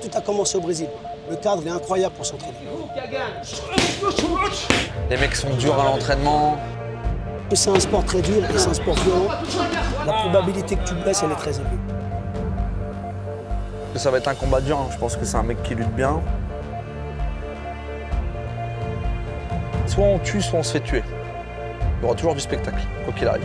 Tout a commencé au Brésil. Le cadre est incroyable pour s'entraîner. Les mecs sont durs à l'entraînement. C'est un sport très dur et c'est un sport violent. La probabilité que tu blesses, elle est très élevée. Ça va être un combat dur, hein. Je pense que c'est un mec qui lutte bien. Soit on tue, soit on se fait tuer. Il y aura toujours du spectacle, quoi qu'il arrive.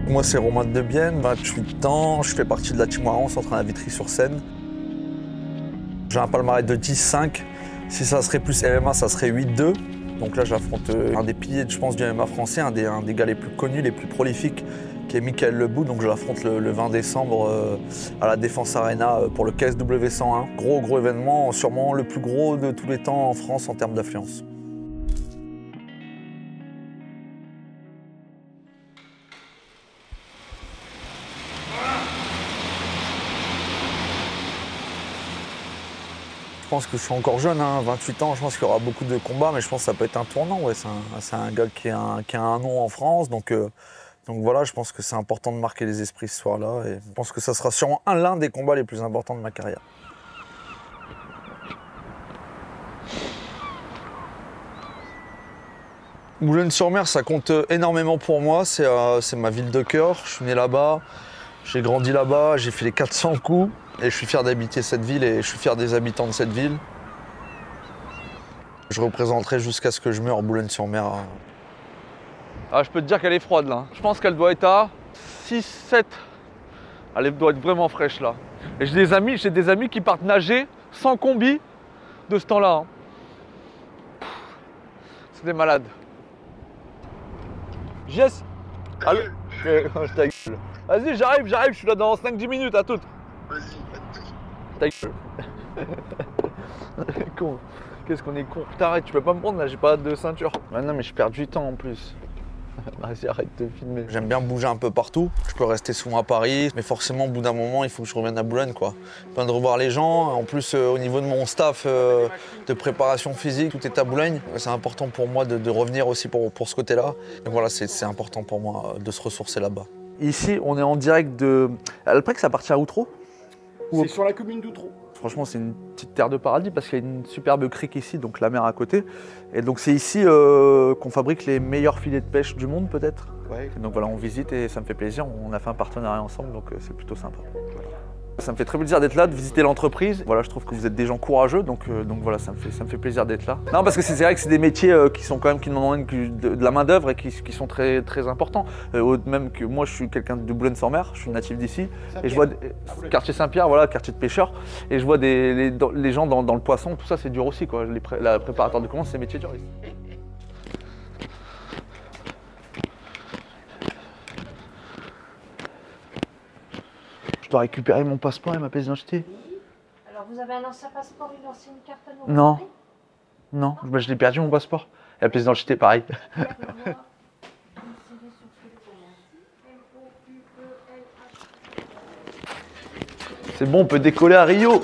Moi, c'est Romain Debienne, 28 ans, je fais partie de la team Warren, on s'entraîne à Vitry-sur-Seine. J'ai un palmarès de 10-5. Si ça serait plus MMA, ça serait 8-2. Donc là, j'affronte un des piliers, je pense, du MMA français, un des gars les plus connus, les plus prolifiques, qui est Michael Lebout. Donc je l'affronte le 20 décembre à la Défense Arena pour le KSW 101. Gros événement, sûrement le plus gros de tous les temps en France en termes d'affluence. Je pense que je suis encore jeune, hein, 28 ans, je pense qu'il y aura beaucoup de combats, mais je pense que ça peut être un tournant. Ouais. C'est un gars qui a un nom en France, donc voilà, je pense que c'est important de marquer les esprits ce soir-là. Et je pense que ça sera sûrement l'un des combats les plus importants de ma carrière. Boulogne-sur-Mer, ça compte énormément pour moi, c'est ma ville de cœur, je suis né là-bas. J'ai grandi là-bas, j'ai fait les 400 coups et je suis fier d'habiter cette ville et je suis fier des habitants de cette ville. Je représenterai jusqu'à ce que je meure Boulogne-sur-Mer. Ah, je peux te dire qu'elle est froide là. Je pense qu'elle doit être à 6-7. Elle doit être vraiment fraîche là. Et j'ai des amis qui partent nager sans combi de ce temps-là. C'est des malades. Yes. Allô. Ta gueule. Vas-y, j'arrive, je suis là dans 5-10 minutes, à toutes. Vas-y. Ta gueule. Con. Qu'est-ce qu'on est con. Putain, arrête, tu peux pas me prendre là, j'ai pas de ceinture. Ah non, mais je perds du temps en plus. Vas-y, arrête de filmer. J'aime bien bouger un peu partout. Je peux rester souvent à Paris, mais forcément, au bout d'un moment, il faut que je revienne à Boulogne, quoi. Pas de revoir les gens. En plus, au niveau de mon staff de préparation physique, tout est à Boulogne. C'est important pour moi de revenir aussi pour ce côté-là. Donc voilà, c'est important pour moi de se ressourcer là-bas. Ici, on est en direct de... Alprex, ça appartient à Outreau? C'est sur la commune d'Outreau. Franchement, c'est une petite terre de paradis parce qu'il y a une superbe crique ici, donc la mer à côté. Et donc c'est ici qu'on fabrique les meilleurs filets de pêche du monde peut-être. Ouais. Donc voilà, on visite et ça me fait plaisir. On a fait un partenariat ensemble, donc c'est plutôt sympa. Ça me fait très plaisir d'être là, de visiter l'entreprise. Voilà, je trouve que vous êtes des gens courageux, donc voilà, ça me fait plaisir d'être là. Non, parce que c'est vrai que c'est des métiers qui sont quand même, qui demandent de la main d'œuvre et qui sont très importants. Même que moi, je suis quelqu'un de Boulogne-sur-Mer, je suis natif d'ici, et je vois quartier Saint-Pierre, voilà, quartier de pêcheurs, et je vois les gens dans le poisson, tout ça, c'est dur aussi, quoi. La préparateur de commandes, c'est métier dur. Je dois récupérer mon passeport et ma pièce d'identité. Alors vous avez un ancien passeport, une ancienne carte à nous? Non. Non, je l'ai perdu mon passeport. Et la pièce d'identité, pareil. C'est bon, on peut décoller à Rio.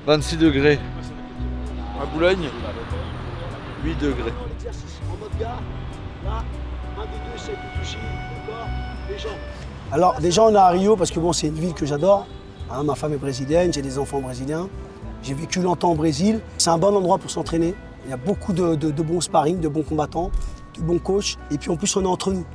« 26 degrés. À Boulogne, 8 degrés. En mode gars, là, un des deux essaie de toucher le corps, les jambes. Alors déjà on est à Rio parce que bon, c'est une ville que j'adore. Hein, ma femme est brésilienne, j'ai des enfants brésiliens. J'ai vécu longtemps au Brésil. C'est un bon endroit pour s'entraîner. Il y a beaucoup de bons sparring, de bons combattants, de bons coachs. Et puis en plus on est entre nous.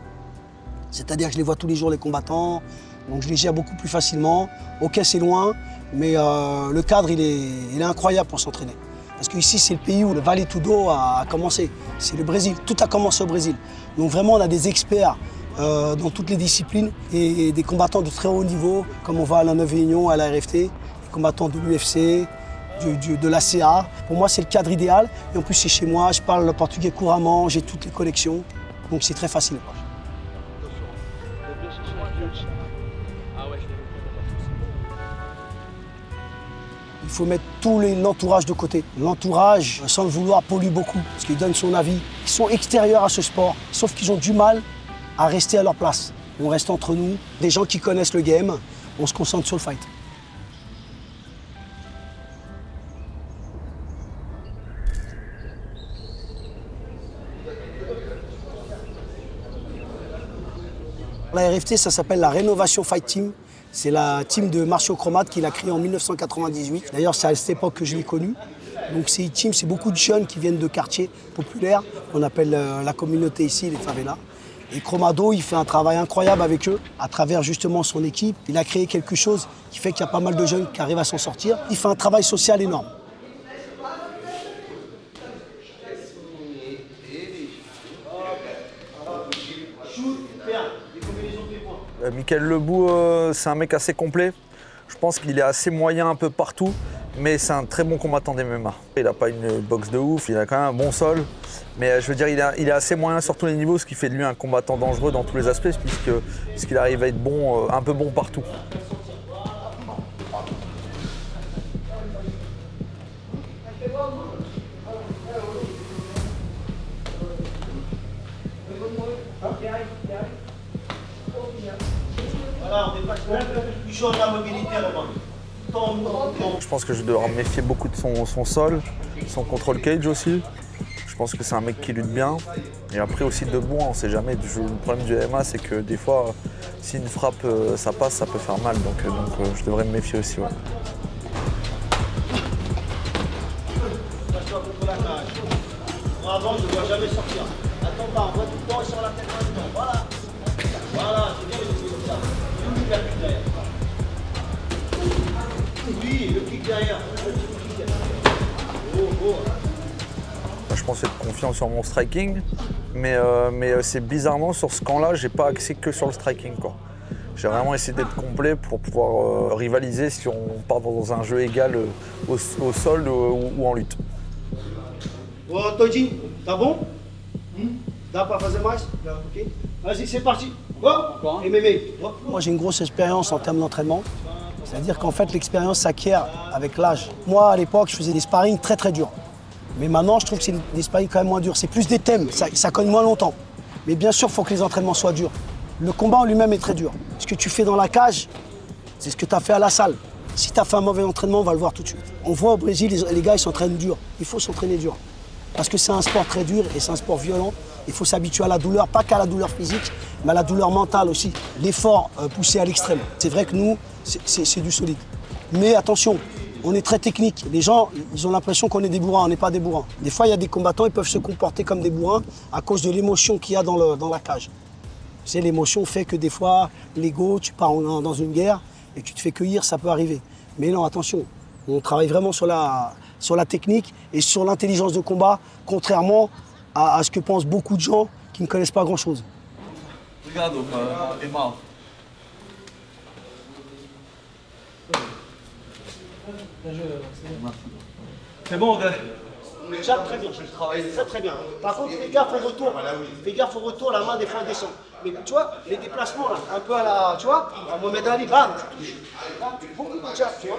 C'est-à-dire que je les vois tous les jours les combattants. Donc je les gère beaucoup plus facilement. Ok, c'est loin, mais le cadre, il est incroyable pour s'entraîner. Parce qu'ici, c'est le pays où le Vale Tudo a commencé. C'est le Brésil. Tout a commencé au Brésil. Donc vraiment, on a des experts dans toutes les disciplines et des combattants de très haut niveau, comme on va à la 9e Union, à la RFT, des combattants de l'UFC, de l'ACA. Pour moi, c'est le cadre idéal. Et en plus, c'est chez moi. Je parle le portugais couramment, j'ai toutes les connexions. Donc c'est très facile. il faut mettre tout l'entourage de côté. L'entourage, sans le vouloir, pollue beaucoup, parce qu'il donne son avis. Ils sont extérieurs à ce sport, sauf qu'ils ont du mal à rester à leur place. On reste entre nous, des gens qui connaissent le game, on se concentre sur le fight. La RFT, ça s'appelle la Rénovation Fight Team. C'est la team de Marcio Cromat qui l'a créée en 1998. D'ailleurs, c'est à cette époque que je l'ai connu. Donc c'est une team, c'est beaucoup de jeunes qui viennent de quartiers populaires, qu'on appelle la communauté ici, les favelas. Et Chromado, il fait un travail incroyable avec eux, à travers justement son équipe. Il a créé quelque chose qui fait qu'il y a pas mal de jeunes qui arrivent à s'en sortir. Il fait un travail social énorme. Michael Lebou, c'est un mec assez complet. Je pense qu'il est assez moyen un peu partout, mais c'est un très bon combattant d'MMA. Il n'a pas une boxe de ouf, il a quand même un bon sol. Mais je veux dire, il est assez moyen sur tous les niveaux, ce qui fait de lui un combattant dangereux dans tous les aspects, puisqu'il arrive à être bon, un peu bon partout. Je pense que je dois me méfier beaucoup de son sol, son contrôle cage aussi. Je pense que c'est un mec qui lutte bien. Et après aussi debout, on ne sait jamais. Le problème du MMA, c'est que des fois, si une frappe, ça passe, ça peut faire mal. Donc je devrais me méfier aussi. Ouais. Avant, je ne dois jamais sortir. Attends pas, on voit tout le temps sur la tête maintenant. Voilà. Voilà, c'est bien comme ça. Le kick derrière. Oui, le kick derrière. Je pense être confiant sur mon striking, mais c'est bizarrement sur ce camp-là, j'ai pas axé que sur le striking, quoi. J'ai vraiment essayé d'être complet pour pouvoir rivaliser si on part dans un jeu égal au sol ou en lutte. Oh, Toji, tá bon? Dá pra fazer mais? Ok. Vas-y, c'est parti. Oh, MMA. Moi, j'ai une grosse expérience en termes d'entraînement. C'est-à-dire qu'en fait, l'expérience s'acquiert avec l'âge. Moi, à l'époque, je faisais des sparring très très durs. Mais maintenant, je trouve que c'est des sparring quand même moins durs. C'est plus des thèmes, ça cogne moins longtemps. Mais bien sûr, il faut que les entraînements soient durs. Le combat en lui-même est très dur. Ce que tu fais dans la cage, c'est ce que tu as fait à la salle. Si tu as fait un mauvais entraînement, on va le voir tout de suite. On voit au Brésil, les gars, ils s'entraînent dur. Il faut s'entraîner dur. Parce que c'est un sport très dur et c'est un sport violent. Il faut s'habituer à la douleur, pas qu'à la douleur physique, mais à la douleur mentale aussi. L'effort poussé à l'extrême. C'est vrai que nous, c'est du solide. Mais attention, on est très technique. Les gens, ils ont l'impression qu'on est des bourrins, on n'est pas des bourrins. Des fois, il y a des combattants, ils peuvent se comporter comme des bourrins à cause de l'émotion qu'il y a dans la cage. Tu sais, l'émotion fait que des fois, l'ego, tu pars dans une guerre et tu te fais cueillir, ça peut arriver. Mais non, attention, on travaille vraiment sur la technique et sur l'intelligence de combat, contrairement à ce que pensent beaucoup de gens qui ne connaissent pas grand-chose. Regarde, on est mal. C'est bon, on Déjà très bien, je travaille très très bien. Par contre, fais gaffe au retour. Fais gaffe au retour, la main des fois elle descend. Mais tu vois, les déplacements là, un peu à la. Tu vois, à Mohamed Ali, bam, tu touches. Là, beaucoup de jab, tu vois.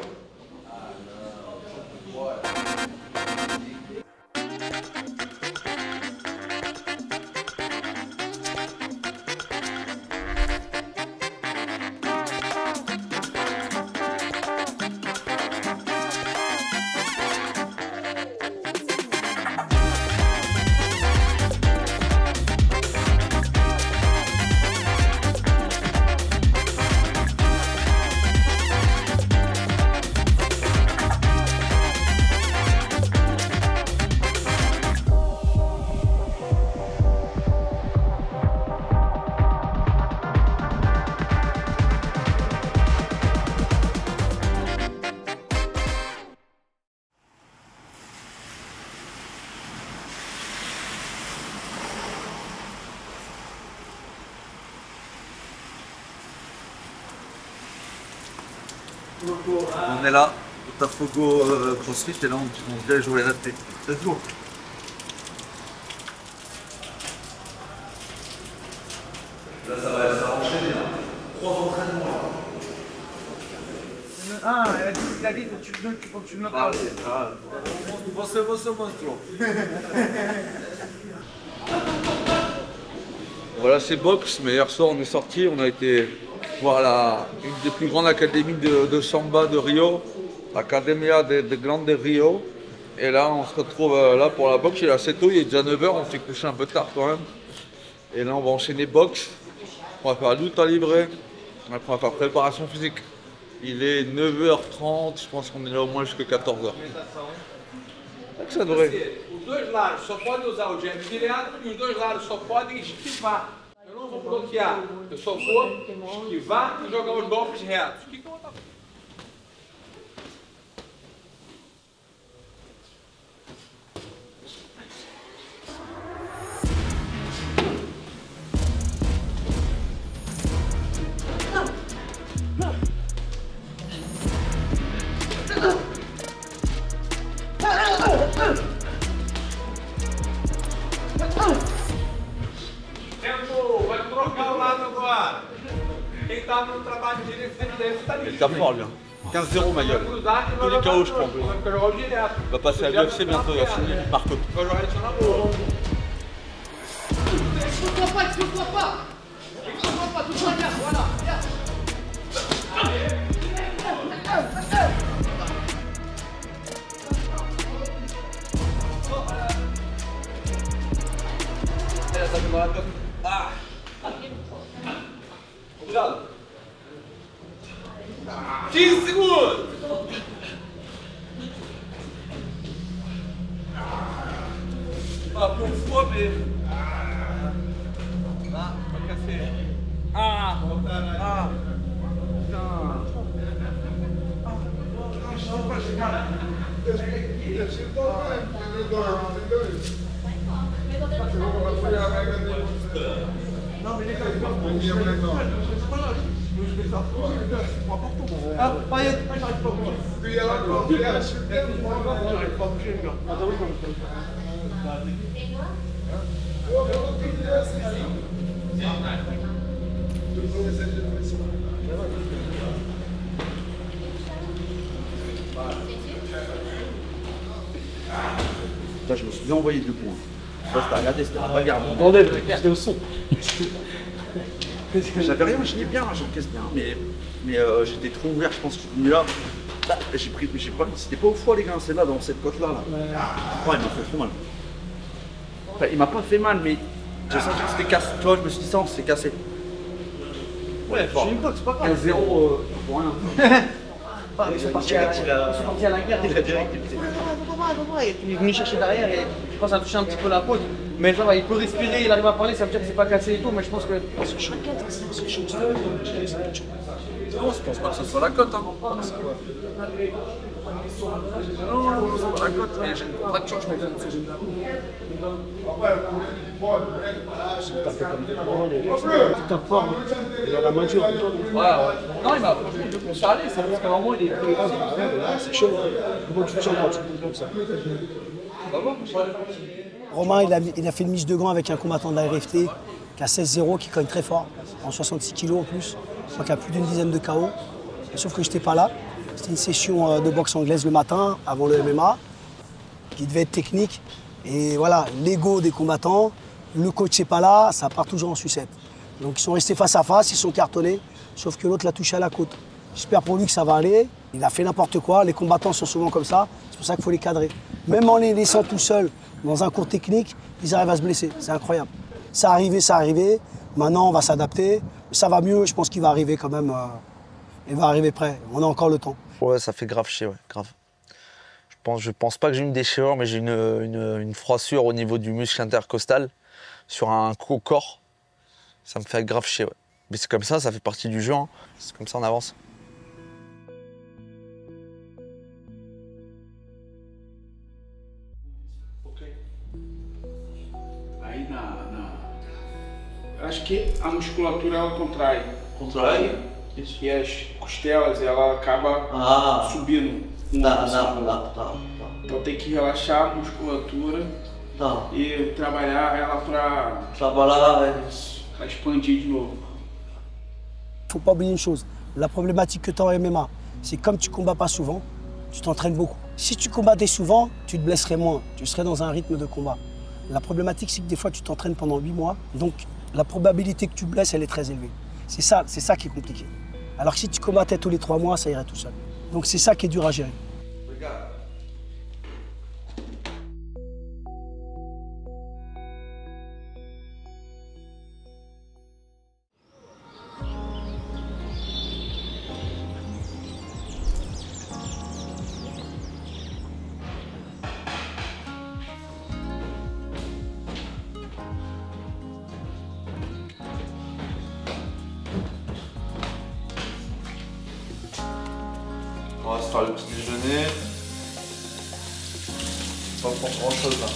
On est là, au Tafogo CrossFit, et là on vient jouer la tête. Let's go. Là ça va enchaîner, 3 entraînements. Ah, il a dit que tu continues à parler. Você mostrou. Voilà, c'est boxe, mais hier soir on est sorti, on a été voir une des plus grandes académies de samba de Rio, l'Academia de Grande de Rio. Et là, on se retrouve là pour la boxe. Il est assez tôt, il est déjà 9h, on s'est couché un peu tard quand même. Et là, on va enchaîner boxe. On va faire lutte à livrer. Après, on va faire préparation physique. Il est 9h30, je pense qu'on est là au moins jusqu'à 14h. Que ça devrait. Os dois lados só podem usar o jab direto e os dois lados só podem esquivar. Eu não vou bloquear, eu só vou esquivar e jogar os golpes retos. O que eu vou estar vai trocar o lado agora. Quem tá no trabalho direito deve tá ali. Il tape fort, lui. 15-0, ma gueule. Tous les KO, je crois. Il va passer à l'UFC bientôt, il va signer Marco. Vai jogar isso na boa. Ah! Obrigado. 15 segundos! Ah, pour mais... Ah, pas cassé. Ah! Ah! Non, mais les gars, ah, Payet, j'arrive pas à bouger. J'arrive pas à bouger, les gars. Attends, oui, Putain, je me suis bien envoyé 2 points. Je sais pas si t'as regardé, c'était la bagarre. attendez, c'était au son. J'avais rien, je dis bien, j'encaisse bien, mais j'étais trop ouvert, je pense que je suis venu là. J'ai pris, c'était pas au foie les gars, c'est là, dans cette côte là. Ouais, il m'a fait trop mal. Enfin, il m'a pas fait mal, mais j'ai senti que c'était cassé. Tu vois, je me suis dit ça, c'est cassé. Ouais, je suis une boxe, c'est pas grave. 1-0 pour rien. Ils sont partis à la guerre. Il a direct. Il est venu chercher derrière et je pense que ça a touché un petit peu la côte. Mais ça va, il peut respirer, il arrive à parler, ça veut dire que c'est pas cassé et tout, mais je pense que. Non, je pense pas que ce soit la cote. Hein. Non, c'est pas la cote, mais j'ai une contracture, je m'en fous. Tu tapes fort, il a la main dure. Ouais. Non, il m'a charlé, ça veut dire qu'à un moment il est. C'est chaud. Comment tu fais ça quand tu bouges comme ça? Romain, il a fait une mise de gants avec un combattant de la RFT qui a 16-0, qui cogne très fort, en 66 kg en plus. Je crois qu'il y a plus d'une dizaine de KO. Sauf que je n'étais pas là. C'était une session de boxe anglaise le matin, avant le MMA, qui devait être technique. Et voilà, l'ego des combattants, le coach n'est pas là, ça part toujours en sucette. Donc ils sont restés face à face, ils sont cartonnés, sauf que l'autre l'a touché à la côte. J'espère pour lui que ça va aller. Il a fait n'importe quoi, les combattants sont souvent comme ça, c'est pour ça qu'il faut les cadrer. Même en les laissant tout seuls dans un cours technique, ils arrivent à se blesser, c'est incroyable. Ça arrivé, maintenant on va s'adapter, ça va mieux, je pense qu'il va arriver quand même, il va arriver prêt, on a encore le temps. Ouais, ça fait grave chier, ouais, grave. Je pense pas que j'ai une déchirure, mais j'ai une froissure au niveau du muscle intercostal sur un corps. Ça me fait grave chier, ouais. Mais c'est comme ça fait partie du jeu, hein. C'est comme ça on avance. Aí acho que a musculatura ela contrai. Contrai? E as costelas ela acaba subindo. Tá. Então tem que relaxar a musculatura e trabalhar ela para expandir de novo. Il ne faut pas oublier une chose, la problématique que tu as en MMA, c'est comme tu combats pas souvent, tu t'entraînes beaucoup. Si tu combattais souvent, tu te blesserais moins, tu serais dans un rythme de combat. La problématique, c'est que des fois, tu t'entraînes pendant 8 mois, donc la probabilité que tu te blesses, elle est très élevée. C'est ça qui est compliqué. Alors que si tu combattais tous les 3 mois, ça irait tout seul. Donc c'est ça qui est dur à gérer. On va se faire le petit déjeuner. Pas pour grand chose là.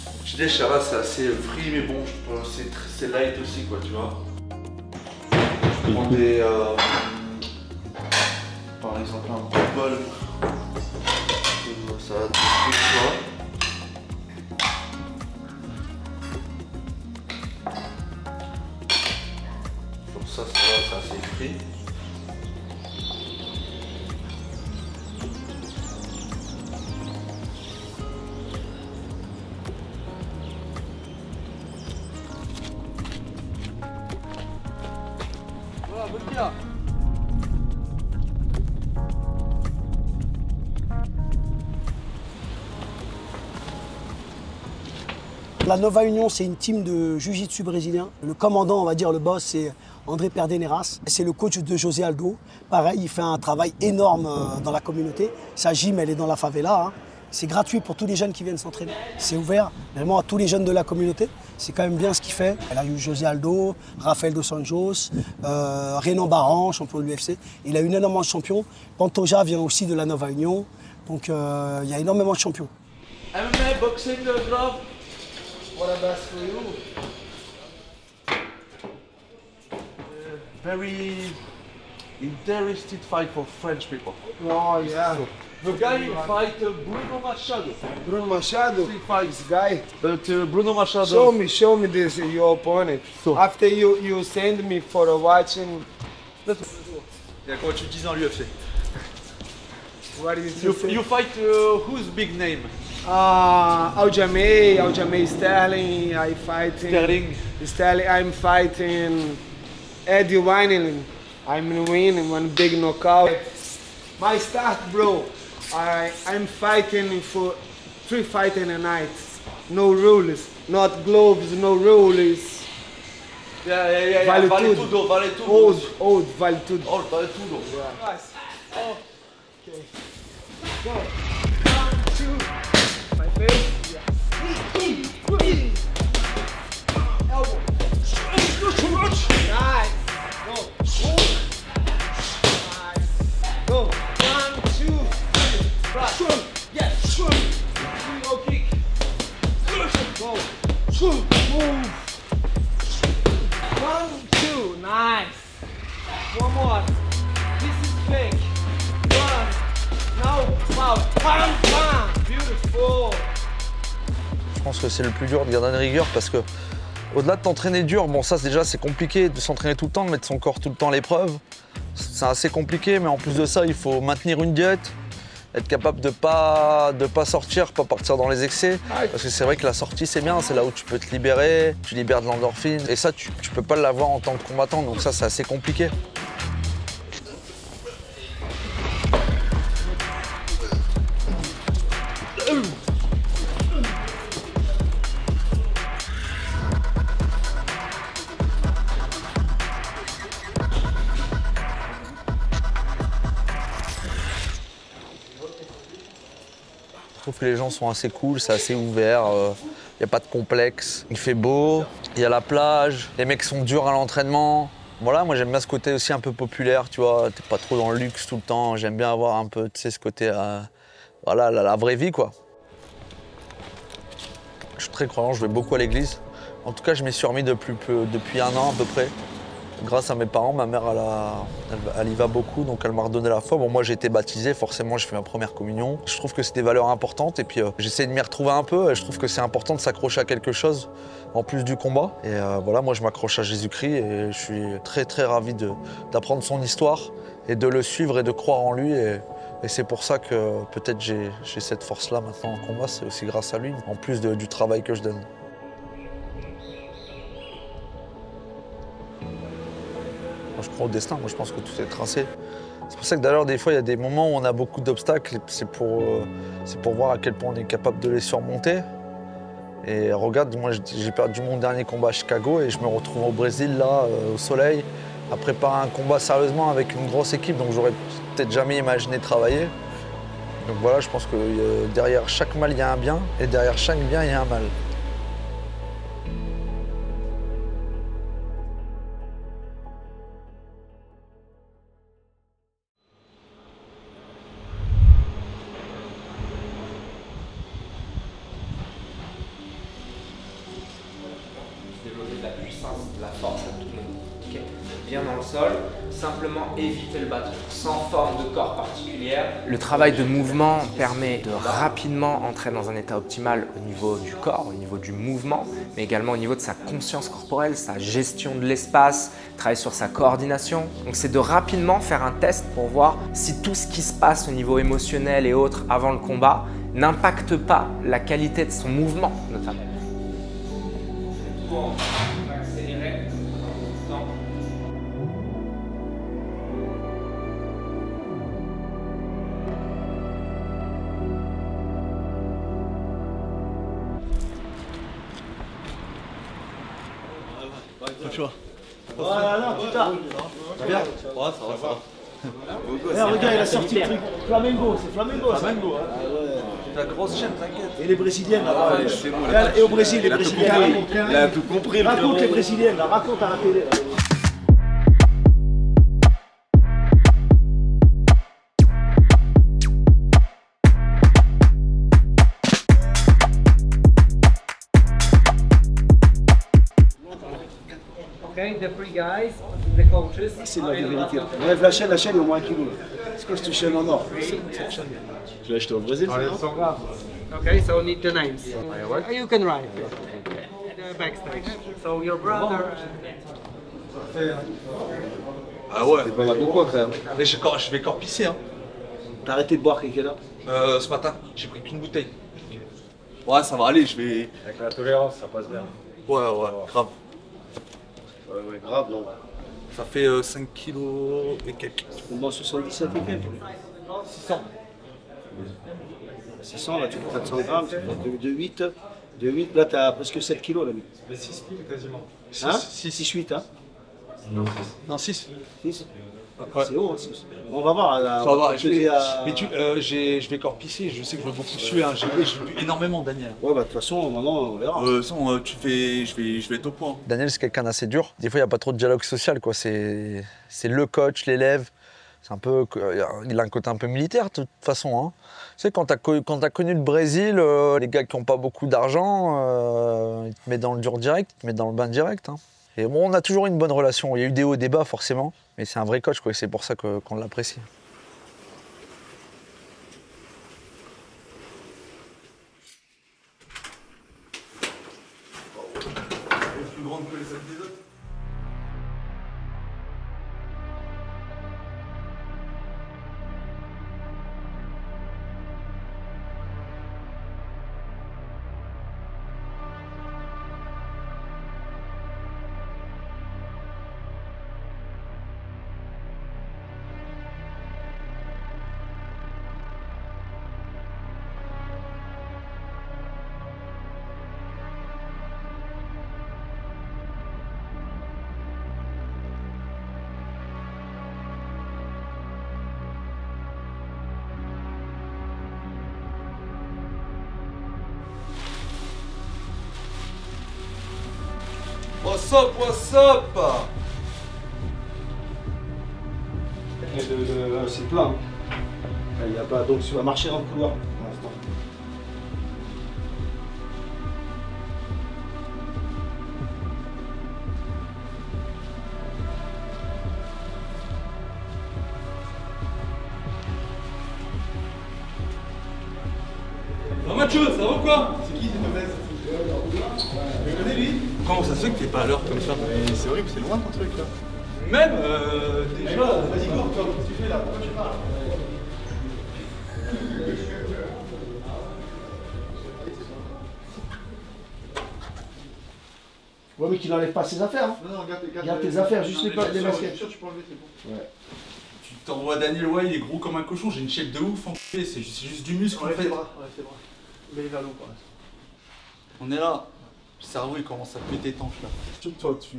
Le petit déj, ça va, c'est assez free, mais bon, c'est light aussi, quoi, tu vois. Je prends des. Par exemple, un petit bol. Ça va tout de suite, tu vois. Comme ça va, c'est assez free. La Nova Union, c'est une team de jiu-jitsu brésilien. Le commandant, on va dire le boss, c'est André Perdeneras. C'est le coach de José Aldo. Pareil, il fait un travail énorme dans la communauté. Sa gym, elle est dans la favela. Hein. C'est gratuit pour tous les jeunes qui viennent s'entraîner. C'est ouvert vraiment à tous les jeunes de la communauté. C'est quand même bien ce qu'il fait. Elle a eu José Aldo, Rafael dos Anjos, Renan Barran, champion de l'UFC. Il a eu énormément de champions. Pantoja vient aussi de la Nova Union. Donc il y a énormément de champions. MMA, boxing, glove. What about for you? Very interested fight for French people. Oh, yeah. The guy fight Bruno Machado. Bruno Machado? Three fights. This guy? But Bruno Machado. Show me this, your opponent. So. After you send me for a watching. Il y a quoi tu dis dans l'UFC? What is You fight whose big name? Aljamain Sterling. Sterling. I'm fighting Eddie Wineland. I'm winning one big knockout. My start, bro. I'm fighting for 3 fights in a night. No rules, not gloves, no rules. Yeah. Vale tudo. Old, vale tudo. Old, vale tudo. Yeah. Nice. Oh. Okay. Go. 1, 2. My face. Yeah. Elbow. Nice. Go. Nice. Go. 1, 2, 3. Right. Yeah. Go kick. Go. Move. 1, 2. Nice. One more. This is fake. 1. Now. Wow. Bam. Beautiful. Je pense que c'est le plus dur de garder une rigueur parce que au-delà de t'entraîner dur, bon ça déjà c'est compliqué de s'entraîner tout le temps, de mettre son corps tout le temps à l'épreuve. C'est assez compliqué, mais en plus de ça, il faut maintenir une diète, être capable de pas sortir, pas partir dans les excès. Parce que c'est vrai que la sortie c'est bien, c'est là où tu peux te libérer, tu libères de l'endorphine. Et ça, tu peux pas l'avoir en tant que combattant, donc ça c'est assez compliqué. Je trouve que les gens sont assez cool, c'est assez ouvert, il n'y a pas de complexe. Il fait beau, il y a la plage, les mecs sont durs à l'entraînement. Voilà, moi j'aime bien ce côté aussi un peu populaire, tu vois, t'es pas trop dans le luxe tout le temps. J'aime bien avoir un peu, tu sais, ce côté, voilà, la vraie vie, quoi. Je suis très croyant, je vais beaucoup à l'église. En tout cas, je m'y suis remis depuis 1 an à peu près. Grâce à mes parents, ma mère, elle y va beaucoup, donc elle m'a redonné la foi. Bon, moi, j'ai été baptisé, forcément, j'ai fait ma première communion. Je trouve que c'est des valeurs importantes et puis j'essaie de m'y retrouver un peu. Je trouve que c'est important de s'accrocher à quelque chose en plus du combat. Et voilà, moi, je m'accroche à Jésus-Christ et je suis très, très ravi d'apprendre son histoire et de le suivre et de croire en lui. Et c'est pour ça que peut-être j'ai cette force-là maintenant en combat, c'est aussi grâce à lui, en plus du travail que je donne. Moi, je crois au destin, moi je pense que tout est tracé. C'est pour ça que d'ailleurs des fois il y a des moments où on a beaucoup d'obstacles, c'est pour voir à quel point on est capable de les surmonter. Et regarde, moi j'ai perdu mon dernier combat à Chicago et je me retrouve au Brésil là, au soleil, à préparer un combat sérieusement avec une grosse équipe, donc j'aurais peut-être jamais imaginé travailler. Donc voilà, je pense que derrière chaque mal il y a un bien et derrière chaque bien il y a un mal. La force à tout moment. Okay. Bien dans le sol, simplement éviter le bâton, sans forme de corps particulière. Le travail de mouvement permet de rapidement entrer dans un état optimal au niveau du corps, au niveau du mouvement, mais également au niveau de sa conscience corporelle, sa gestion de l'espace, travailler sur sa coordination. Donc c'est de rapidement faire un test pour voir si tout ce qui se passe au niveau émotionnel et autres avant le combat n'impacte pas la qualité de son mouvement notamment. Voilà, putain. Bien. Ouais, ça va. Regarde, il a sorti le truc. Flamengo, c'est Flamengo. Flamengo, La grosse chaîne, t'inquiète. Et les Brésiliennes, là. Et au Brésil, les Brésiliens. Il a tout compris. Raconte les Brésiliennes, là. Raconte à la télé. Okay, the three guys, the coaches. C'est la vérité. Bref, la chaîne, il y a au moins 1 kilo. C'est quoi cette chaîne en or? Je l'ai acheté au Brésil. Okay, so need the names. You can write. The backstage. So your brother. Ah ouais. C'est pas mal de quoi quand même. Mais je vais encore pisser. Hein. T'as arrêté de boire quelle heure? Ce matin, j'ai pris qu'une bouteille. Ouais, ça va aller, je vais. Avec la tolérance, ça passe bien. Ouais, grave. Ouais, grave, non. Ça fait 5 kilos et quelques. On boit 77 et quelques. 600. 600, là tu prends 400 grammes, de 8. De 8, là t'as presque 7 kilos, l'ami. Mais 6 piles quasiment. Hein 6-8, hein? Non, 6. 6. Ouais. C'est haut, hein, 6. On va voir. Là, ça va, je vais encore pisser, je sais que je vais beaucoup suer, hein. J'ai bu énormément, Daniel. Ouais, bah de toute façon, maintenant, on verra. Je vais être au point. Daniel, c'est quelqu'un d'assez dur. Des fois, il n'y a pas trop de dialogue social, quoi. C'est le coach, l'élève. C'est un peu, il a un côté un peu militaire, de toute façon. Hein. Tu sais, quand tu as connu le Brésil, les gars qui n'ont pas beaucoup d'argent, ils te mettent dans le dur direct, ils te mettent dans le bain direct. Hein. Et bon, on a toujours une bonne relation. Il y a eu des hauts et des bas, forcément. Mais c'est un vrai coach, quoi. C'est pour ça qu'on l'apprécie. Plus grande que les autres des autres. What's up, what's up? C'est plein. Il n'y a pas, donc tu vas marcher dans le couloir pour l'instant. Mathieu, ça va ou quoi? C'est qui cette mauvaise? Tu connais lui? Comment ça se fait que t'es pas à l'heure comme ça? C'est horrible, c'est loin ton truc là. Même déjà. Vas-y, go, qu'est-ce que tu fais là? Pourquoi tu parles? Ouais, mais qu'il n'enlève pas ses affaires. Hein. Non, Garde tes affaires, juste les baskets. Je suis sûr que tu peux enlever, c'est bon. Ouais. Tu t'envoies Daniel, ouais, il est gros comme un cochon, j'ai une shape de ouf, enculé, c'est juste du muscle en fait. Enlève tes bras. Mais il va l'eau pour l'instant. On est là. Le cerveau il commence à péter étanche là. Toi, tu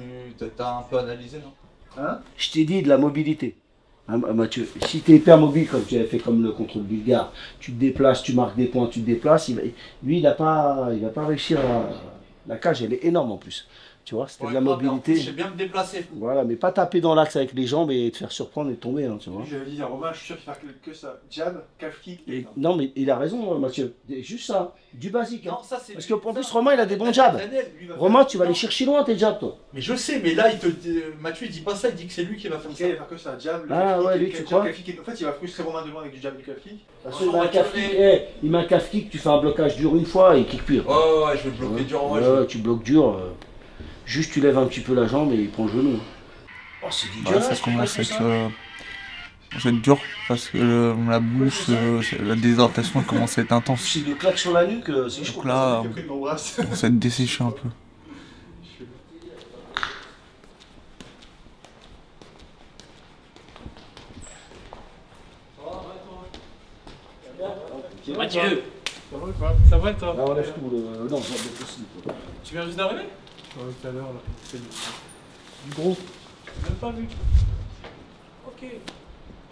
t'as un peu analysé, non? Hein? Je t'ai dit de la mobilité. Hein, Mathieu, si tu es hyper mobile comme tu avais fait comme le contre le Bulgare, tu te déplaces, tu marques des points, tu te déplaces, lui il va pas réussir à... La cage elle est énorme en plus. Tu vois, c'était de la mobilité. Je sais bien me déplacer. Voilà, mais pas taper dans l'axe avec les jambes et te faire surprendre et tomber, hein, tu vois. J'avais dit à Romain, je suis sûr qu'il va faire que ça. Jab, calf kick. Non, mais il a raison, Mathieu. Juste ça, du basique. Hein. Non, ça, c'est parce qu'en plus, Romain, il a des bons jabs. Romain, tu vas aller chercher loin tes jabs, toi. Mais je sais, mais là, Mathieu, il dit pas ça, il dit que c'est lui qui va faire ça. Il va faire que ça, jab, ah ouais, lui, tu crois? En fait, il va frustrer Romain de loin avec du jab et du calf kick. Il met un calf kick, tu fais un blocage dur une fois et il kick pur. Ouais, je vais bloquer dur. Ouais, tu bloques dur. Juste tu lèves un petit peu la jambe et il prend le genou. Oh, c'est dégueulasse. Ça commence à être dur parce que la bouche, la déshydratation commence à être intense. C'est de claques sur la nuque, c'est chaud. Donc là, on commence à être desséché un peu. Mathieu, ça va toi? Là, on lève tout le... Non, c'est possible. Tu viens juste d'arriver? Ouais, tout à l'heure là. C'est Du gros. J'ai même pas vu. Ok.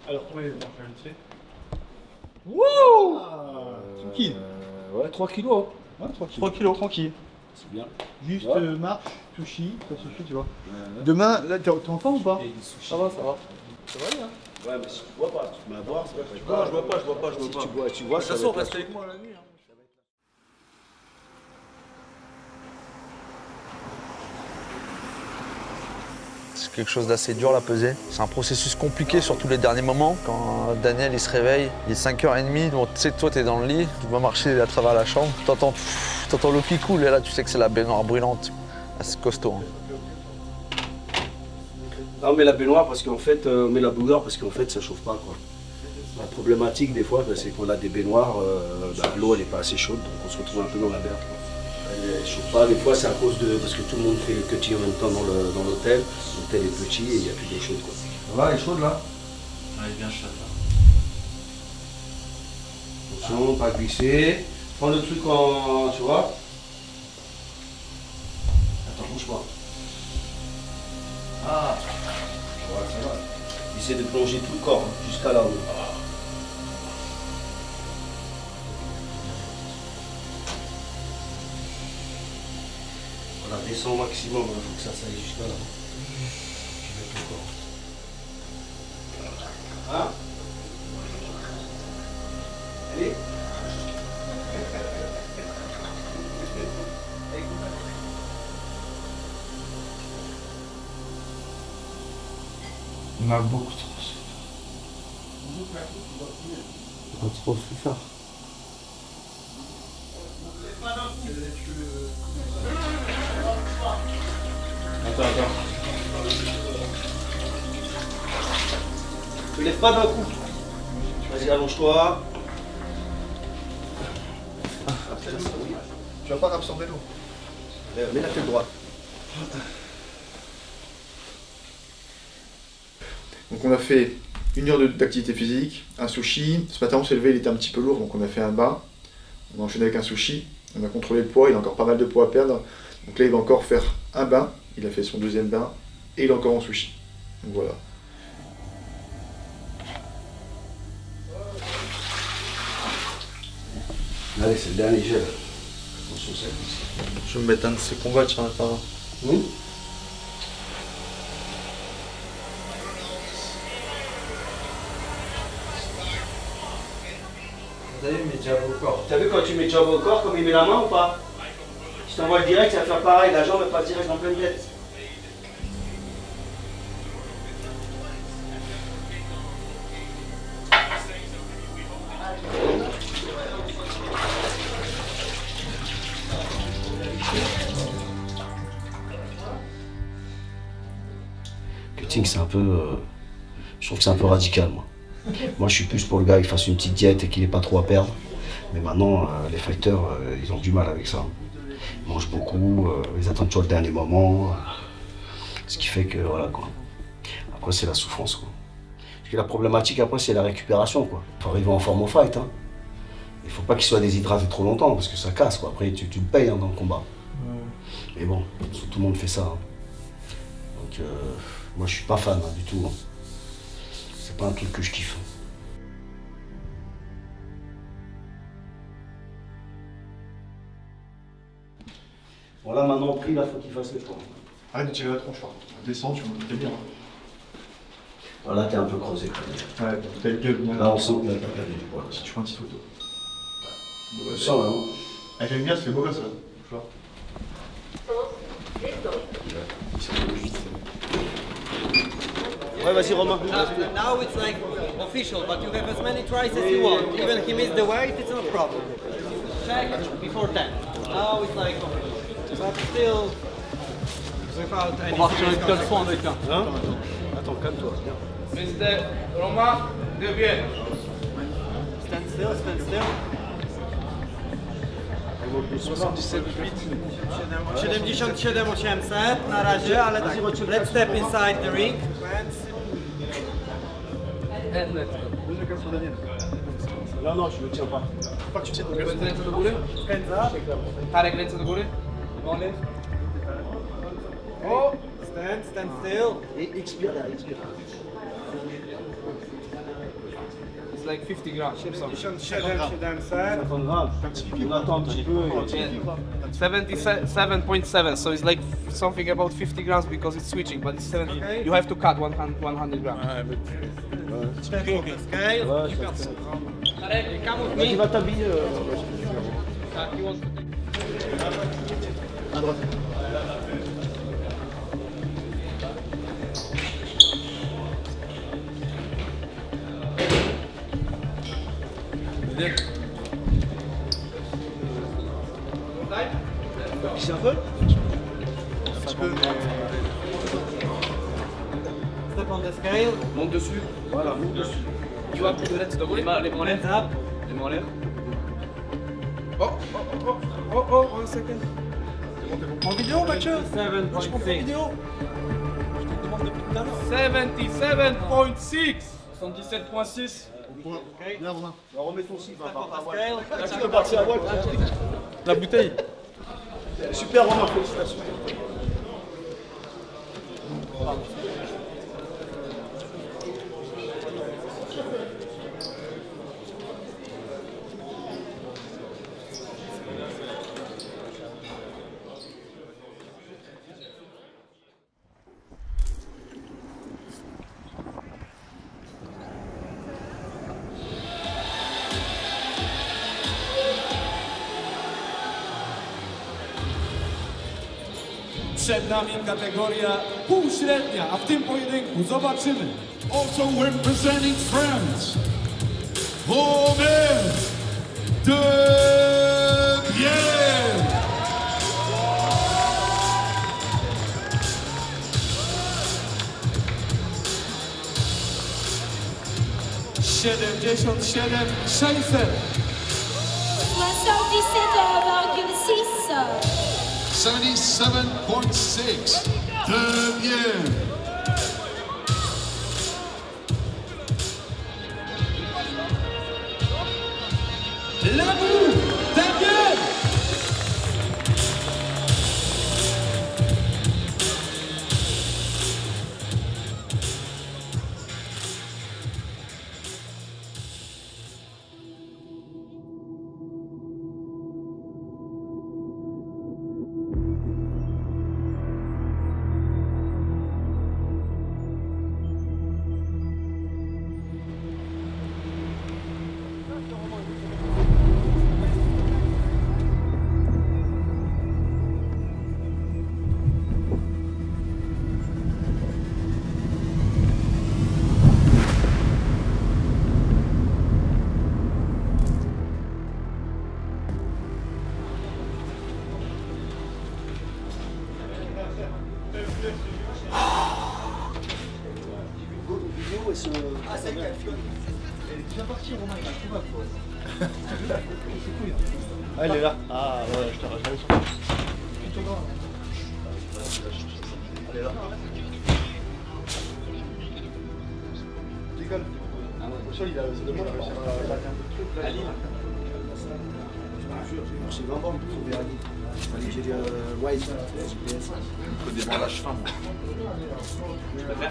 Alors, ouais, on va faire vite fait. Wouh! Tranquille. Ouais, 3 kilos. Hein. 3 kilos, tranquille. C'est bien. Juste marche, sushi, ça suffit, tu vois. Demain, là, t'es en forme ou pas? Ça va. Ça va aller, hein? Ouais, mais si tu bois pas, tu peux boire, c'est pas. Non, je vois pas. Si tu bois, tu vois. De toute façon, reste avec moi la nuit. Hein. C'est quelque chose d'assez dur la pesée. C'est un processus compliqué, surtout les derniers moments. Quand Daniel il se réveille, il est 5h30, donc tu sais que toi t'es dans le lit, tu vas marcher à travers la chambre, t'entends l'eau qui coule et là tu sais que c'est la baignoire brûlante. Ah, c'est costaud. Hein. Non, mais la baignoire parce qu'en fait, on met la bouilloire parce qu'en fait ça chauffe pas quoi. La problématique des fois, c'est qu'on a des baignoires, l'eau elle est pas assez chaude, donc on se retrouve un peu dans la merde. Elle ne chauffe pas, des fois c'est à cause de... parce que tout le monde fait le cutting en même temps dans l'hôtel. L'hôtel est petit et il n'y a plus d'eau chaude quoi. Ça va, elle est chaude là? Elle est bien chaude là. Attention, pas glisser. Prends le truc en... tu vois? Attends, bouge pas. Ah, voilà, ça va. Essaie de plonger tout le corps, hein, jusqu'à là-haut. Voilà, descends au maximum, il faut que ça s'aille jusqu'à là. Tu mets tout le corps. Hein? Allez. Il m'a beaucoup trop. Pas trop plus fort. Attends. Ne lève pas d'un coup. Vas-y, allonge-toi. Tu vas pas absorber l'eau. Mets la tête droite. Donc on a fait 1 heure d'activité physique, un sushi. Ce matin on s'est levé, il était un petit peu lourd, donc on a fait un bain. On a enchaîné avec un sushi. On a contrôlé le poids, il a encore pas mal de poids à perdre. Donc là il va encore faire un bain. Il a fait son 2e bain et il est encore en sushi. Donc voilà. Allez, c'est le dernier gel. Attention, ça. Je vais me mettre un de ces combats, tiens, attends. Oui. Vous avez mis jab au corps. T'as vu quand tu mets jab au corps, comme il met la main ou pas? Si t'envoies le direct, ça va faire pareil, la jambe elle passe direct en pleine tête. Cutting, c'est un peu... je trouve que c'est un peu radical, moi. Moi, je suis plus pour le gars qui fasse une petite diète et qu'il n'ait pas trop à perdre. Mais maintenant, les fighters, ils ont du mal avec ça. Ils mangent beaucoup, ils attendent toujours le dernier moment. Ce qui fait que, voilà, quoi. Après, c'est la souffrance, quoi. Parce que la problématique, après, c'est la récupération, quoi. Il faut arriver en forme au fight, hein. Il faut pas qu'il soit déshydraté trop longtemps, parce que ça casse, quoi. Après, tu le payes hein, dans le combat. Mais bon, tout le monde fait ça. Hein. Donc, moi, je suis pas fan hein, du tout. Hein. C'est pas un truc que je kiffe. Voilà, maintenant, pris, là, faut qu'il fasse le tour. Arrête de tirer la tronche, descends, tu montes bien. Voilà, t'es un peu creusé. Ouais, t'as le gueule. Là, on sent que t'as perdu du poids. Si tu fais un petit photo. Je sens, là, non? Ah, j'aime bien, c'est beau, là, ça. Ouais, vas-y, Romain. Now it's like official, but you have as many tries as you want. Even if he missed the weight, it's not a problem. Check before 10. Now it's like, but still, without any... On va retirer le caleçon avec un. Hein? Attends, calme-toi. Mr. Romain Devienne. Stand still, stand still. 77 800 na razie, ale tak, let's step inside the ring. Non, non, je ne le tiens pas. Pas que tu tiennes Ręce do góry. Tarek, ręce do góry. Wolny. Oh, stand still. Et expire là, expire. It's like 50 grams. 77 700. On attend un petit peu. 77.7, so it's like something about 50 grams because it's switching, but it's 70. Okay. You have to cut 100 grams. Check on the scale. Tarek, come with me. Tu vas t'habiller. He wants to take. À droite. C'est un peu? Un petit peu. Step on the scale. Monte dessus. Voilà, monte dessus. Tu vas plus de lettres, les mains en l'air. Hands up. Les mains en l'air. Oh, 1 second. En vidéo, Mathieu? 7.6. vidéo. Je te demande depuis tout à l'heure. 77.6. 77.6. Okay. Viens, Romain. Remets ton cible. Scale. Tu peux partir à droite. La bouteille. Super, Romain, félicitations. Przed nami kategoria półśrednia, a w tym pojedynku zobaczymy. Also representing France, Romain Devienne. $77 600. 77.6 Devienne. L'amour Devienne. ce... Ah, celle qui a le fiole. Elle est déjà partie, Romain, il a trouvé quoi. Ah, elle est là. Ah, ouais, je te rajoute. Elle est là. Décolle. Au sol, il a. C'est dommage, à Lille. J'ai marché 20 bornes pour trouver à Lille. Il fallait que j'ai Wise, GPS. Il faut des bandages fins, moi.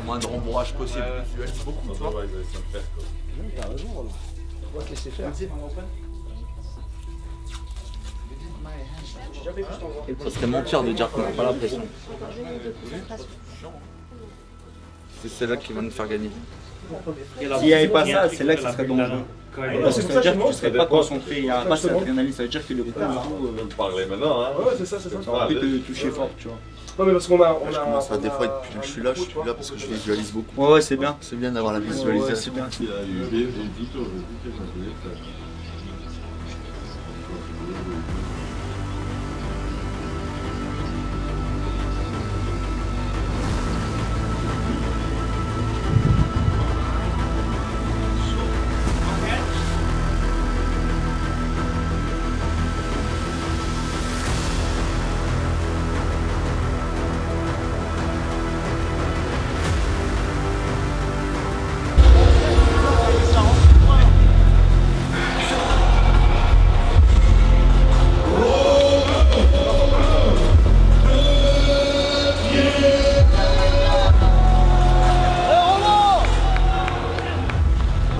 Moins de rembourrage possible. C'est beaucoup, toi. Ouais, ça me fait quoi. T'as raison, Roland. On va te laisser faire. Ça serait mentir de dire qu'on n'a pas la pression. C'est celle-là qui va nous faire gagner. S'il n'y avait pas ça, c'est là que ça serait dangereux. Parce que ça veut dire que tu ne serais pas concentré, il n'y a pas cette adrénaline, ça veut dire que le coup, parler maintenant, hein. Ouais, c'est ça, c'est ça. Ça va te toucher fort, tu vois. Non, mais parce qu'on a. Je commence à des fois être plus. Je suis là parce que je visualise beaucoup. Ouais, c'est bien. C'est bien d'avoir la visualisation. Ouais, c'est bien.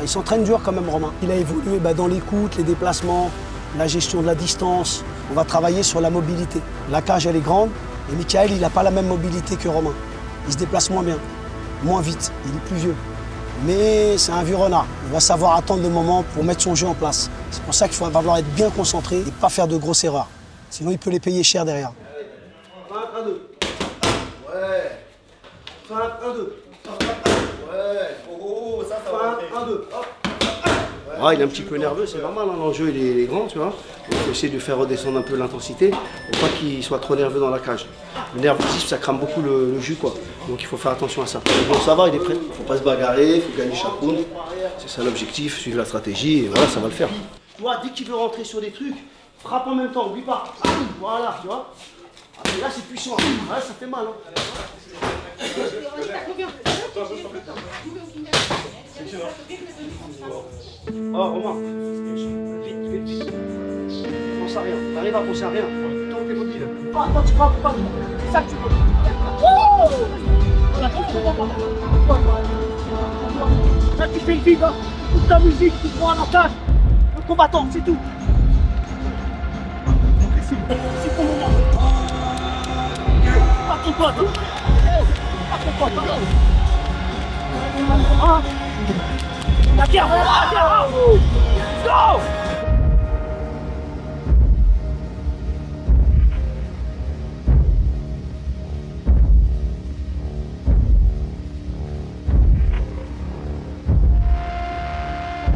Il s'entraîne dur quand même, Romain. Il a évolué dans l'écoute, les déplacements, la gestion de la distance. On va travailler sur la mobilité. La cage, elle est grande, et Michael, il n'a pas la même mobilité que Romain. Il se déplace moins bien, moins vite, il est plus vieux. Mais c'est un vieux renard. Il va savoir attendre le moment pour mettre son jeu en place. C'est pour ça qu'il va falloir être bien concentré et ne pas faire de grosses erreurs. Sinon, il peut les payer cher derrière. 1, 2. Ouais. 1, 2. Ouais. Oh, ça va. 1, 2. Ah, il est un petit peu nerveux, c'est normal, hein, l'enjeu il est grand, tu vois. Il faut essayer de faire redescendre un peu l'intensité pour pas qu'il soit trop nerveux dans la cage. Le nervosisme, ça crame beaucoup le jus, quoi. Donc il faut faire attention à ça. Bon, ça va, il est prêt. Il faut pas se bagarrer, il faut gagner chaque round. C'est ça l'objectif, suivre la stratégie, et voilà, ça va le faire. Tu vois, dès qu'il veut rentrer sur des trucs, frappe en même temps, oublie pas. Voilà, tu vois. Ah, là, c'est puissant. Ouais, ça fait mal. Hein. Oh, Romain, vite. Pense à rien, t'arrives à penser à rien. Toi, t'es mobile. Pas, toi, tu frappes pas. C'est ça que tu veux. Là, tu fais le vide, hein. Toute ta musique, tu prends un attaque. Le combattant, c'est tout. C'est ton moment. Pas ton pote. Pas ton pote. Hein? La guerre, go!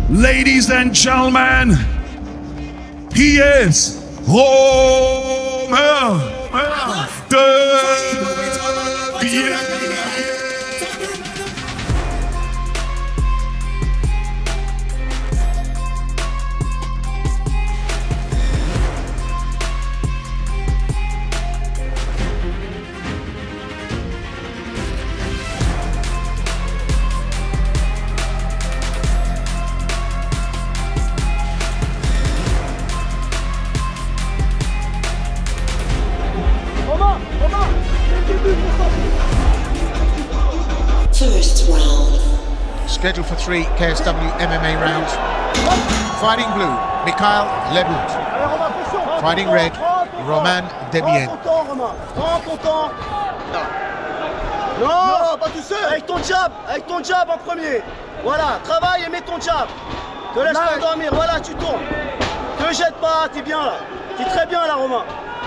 Ladies and gentlemen, he is Romain Desbiens. First round. Scheduled for 3 KSW MMA rounds. Fighting blue, Mikhail Lebut. Fighting red, Romain Desbiens. Prends ton temps. Non, pas tout seul. Avec ton jab en premier. Voilà, travaille et mets ton jab. Te laisse pas dormir, voilà, tu tombes. Te jette pas, t'es bien là. T'es très bien là, Romain.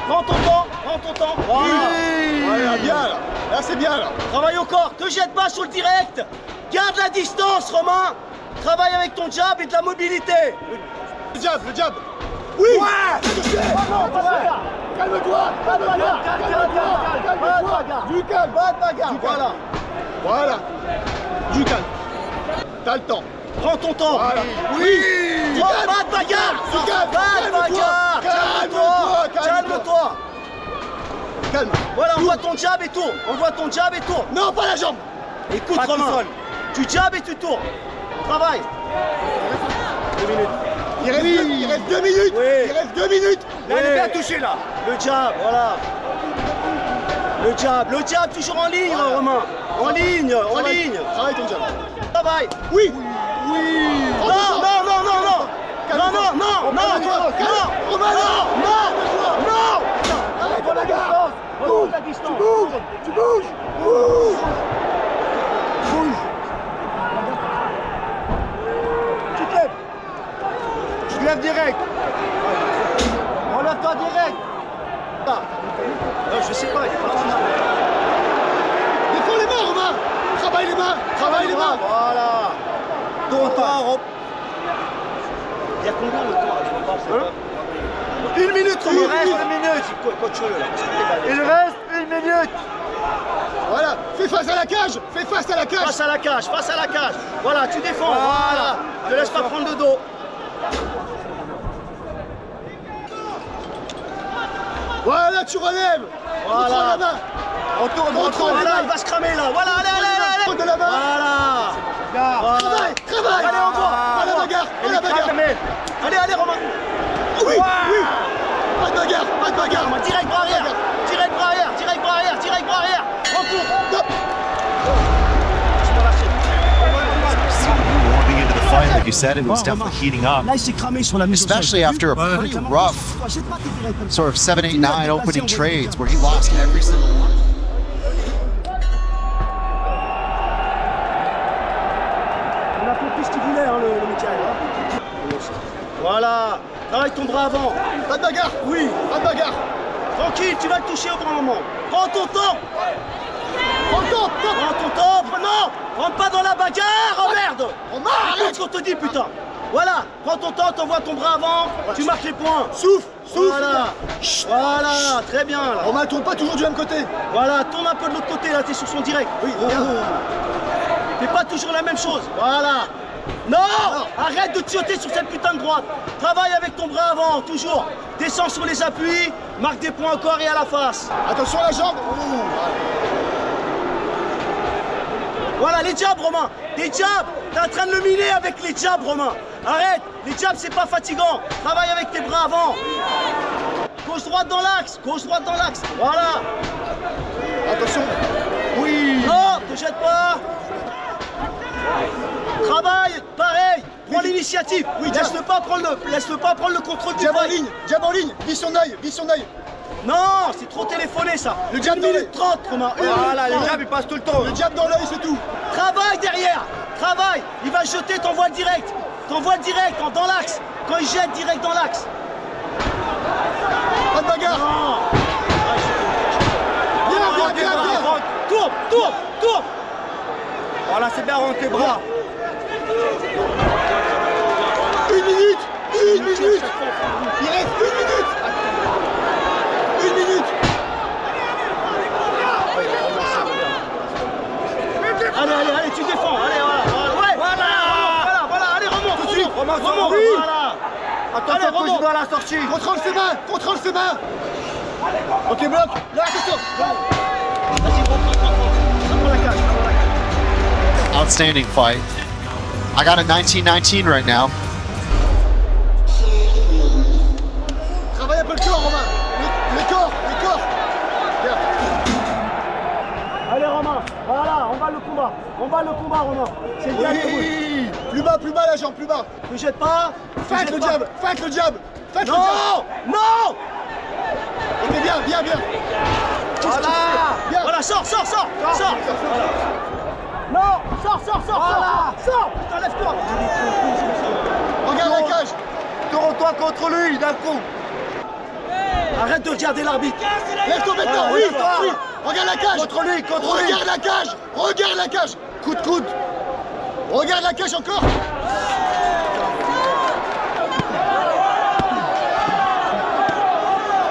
Prends ton temps. Voilà. Oui. Voilà, bien là. Là, c'est bien là. Travaille au corps, te jette pas sur le direct. Garde la distance, Romain. Travaille avec ton jab et de la mobilité. Le jab. Oui. Ouais. Calme-toi. Pas de bagarre. Du calme. Pas de bagarre. Voilà. Du calme. t'as le temps. Prends ton temps. Oui. Pas de bagarre. Pas de bagarre. Calme-toi. Calme. Voilà, envoie ton jab et tourne. Envoie ton jab et tourne. Non, pas la jambe. Écoute Romain, tu jabs et tu tournes. Travaille. 2 minutes. Il reste 2 minutes. Oui. Il reste 2 minutes. Là, il est bien touché là. Le jab, voilà. Le jab toujours en ligne, Romain. En ligne. Travaille ton jab. Travaille. Oui. Non. Arrête la distance. Tu bouges. Tu te lèves. Tu te lèves direct. Relève-toi direct. Je sais pas, il est parti là. Défends les mains, Romain. Travaille les mains. Voilà. Tourne-toi, il y a combien de temps? 1 minute, Romain. Il reste 1 minute. Il reste 1 minute. Voilà, fais face à la cage. Face à la cage. Voilà, tu défends. Voilà. Ne laisse pas prendre le dos. Voilà, tu relèves. Voilà. Montre la main. Voilà, il va se cramer là. Voilà, allez. De la main. Voilà. Travaille. Allez, on voit. À la bagarre. Allez, Romain. Oui. Pas de bagarre. Direct bras arrière. Recours. Warming into the fight, like you said, it was definitely heating up. Là, il s'est cramé sur la mise au sol. Especially after a pretty rough sort of 7, 8, 9 opening trades where he lost every single one. On a compris ce qu'il voulait, le Michael. Voilà. Travaille ton bras avant. Pas de bagarre. Oui. Pas de bagarre. Tranquille, tu vas le toucher au bon moment. Prends ton temps. Non. Rentre pas dans la bagarre, oh merde. Arrête ce qu'on te dit, putain. Voilà, prends ton temps, t'envoies ton bras avant, tu marques les points. Souffle. Voilà, très bien là. Romain, tourne pas toujours du même côté. Voilà, tourne un peu de l'autre côté là, t'es sur son direct. Oui, bien. Fais pas toujours la même chose. Voilà. Non, arrête de tioter sur cette putain de droite. Travaille avec ton bras avant, toujours. Descends sur les appuis, marque des points au corps et à la face. Attention à la jambe. Voilà, les jabs, Romain. Des jabs. T'es en train de le miner avec les jabs, Romain. Arrête. Les jabs, c'est pas fatigant. Travaille avec tes bras avant. Gauche-droite dans l'axe. Voilà. Attention. Oui. Non, te jette pas. Travaille, pareil. Prends l'initiative. Oui, laisse-le pas prendre le contrôle du fight. Jab en ligne. Vis son œil. Non, c'est trop téléphoné ça. Le jab 1 minute 30, Romain. Voilà, le jab il passe tout le temps. Le jab dans l'œil, c'est tout. Travaille derrière. Il va jeter, t'envoies le direct. Dans l'axe. Quand il jette, direct dans l'axe. Pas de bagarre. Non. Bien. Tourne. Voilà, c'est bien rendre tes bras. 1 minute. Il reste 1 minute. 1 minute. Allez, tu défends. Allez, voilà. Allez, remonte. Oui. Voilà. Attention, remonte à la sortie. Contrôle ses mains. Ok, bloc. Là, attention. Vas-y, prends la cage. Outstanding fight. I got a 19-19 right now. Travaille un peu le corps, Romain. Les corps. Bien. Allez, Romain. Voilà, on va le combat, Romain. C'est bien. Oui. Plus bas la jambe, plus bas. Ne jette pas. Faites le jab. Non. Ok, bien. Voilà, sors. Non, sors. Voilà. Sors. Putain, lève-toi. Regarde la cage. Tourne-toi contre lui d'un coup. Arrête de regarder l'arbitre. Lève-toi maintenant. Oui. Regarde la cage. Contre lui. Regarde la cage. Coup de coude. Regarde la cage encore.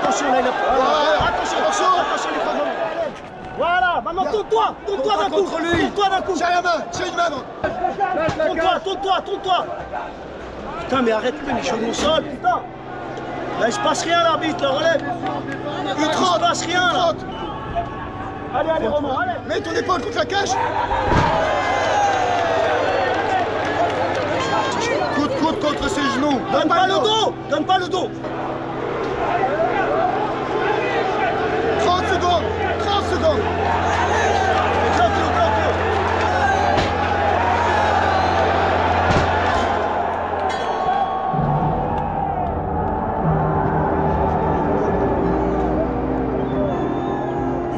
Attention là, attention les trois. Voilà, Ah non, tourne-toi d'un coup. Contre lui. Tourne-toi d'un coup. J'ai la main, j'ai une main. Tourne-toi. Putain, mais arrête, mais je suis au sol, putain. Là, il se passe rien, l'arbitre, relève. Il se passe rien, là. Allez, Romain, allez. Mets ton épaule contre la cage. Coude contre ses genoux. Donne pas le dos. 30 secondes.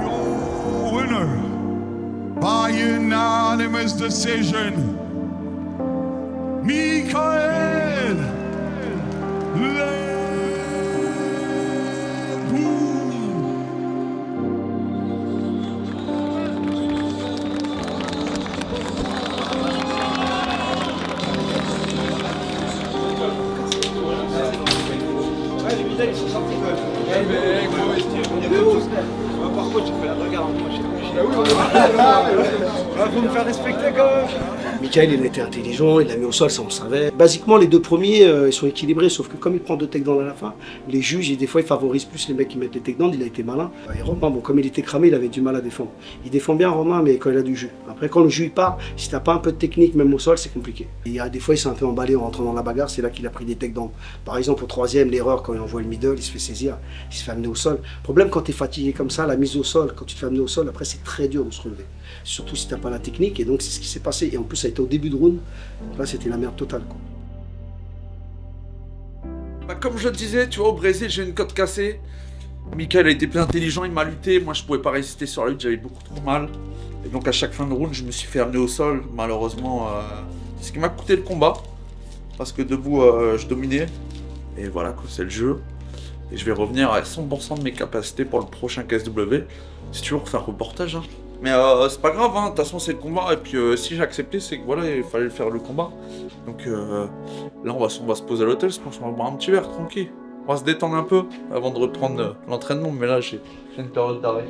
Your winner by unanimous decision, Michael Lebu. Ouais, les médailles, ils sont sortis quand même. Ouais, mais gros, on est tous. Par contre, j'ai fait la regarde, moi, faut me faire respecter quand même. Michael, il a été intelligent, il l'a mis au sol, ça on le savait. Basiquement, les deux premiers, ils sont équilibrés, sauf que comme il prend deux takedowns à la fin, les juges, des fois, ils favorisent plus les mecs qui mettent les takedowns, il a été malin. Et Romain, bon, comme il était cramé, il avait du mal à défendre. Il défend bien Romain, mais quand il a du jus. Après, quand le jus il part, si t'as pas un peu de technique, même au sol, c'est compliqué. Et des fois, il s'est un peu emballé en rentrant dans la bagarre, c'est là qu'il a pris des takedowns. Par exemple, au troisième, l'erreur, quand il envoie le middle, il se fait saisir, il se fait amener au sol. Le problème, quand tu es fatigué comme ça, la mise au sol, quand tu te fais amener au sol, après, c'est très dur de se relever. Surtout si t'as pas la technique, et donc c'est ce qui s'est passé. Et en plus, ça a été au début de round. Donc là, c'était la merde totale, quoi. Bah, comme je le disais, tu vois, au Brésil, j'ai une côte cassée. Michael a été plus intelligent, il m'a lutté. Moi, je pouvais pas résister sur la lutte, j'avais beaucoup trop mal. Et donc, à chaque fin de round, je me suis fait amener au sol. Malheureusement, c'est ce qui m'a coûté le combat. Parce que debout, je dominais. Et voilà, quoi, c'est le jeu. Et je vais revenir à 100% de mes capacités pour le prochain KSW. C'est toujours pour faire un reportage, hein. Mais c'est pas grave, hein. De toute façon, c'est le combat. Et puis, si j'ai accepté, c'est que voilà, il fallait faire le combat. Donc là, on va se poser à l'hôtel, je pense qu'on va boire un petit verre, tranquille. On va se détendre un peu avant de reprendre l'entraînement. Mais là, j'ai une période d'arrêt.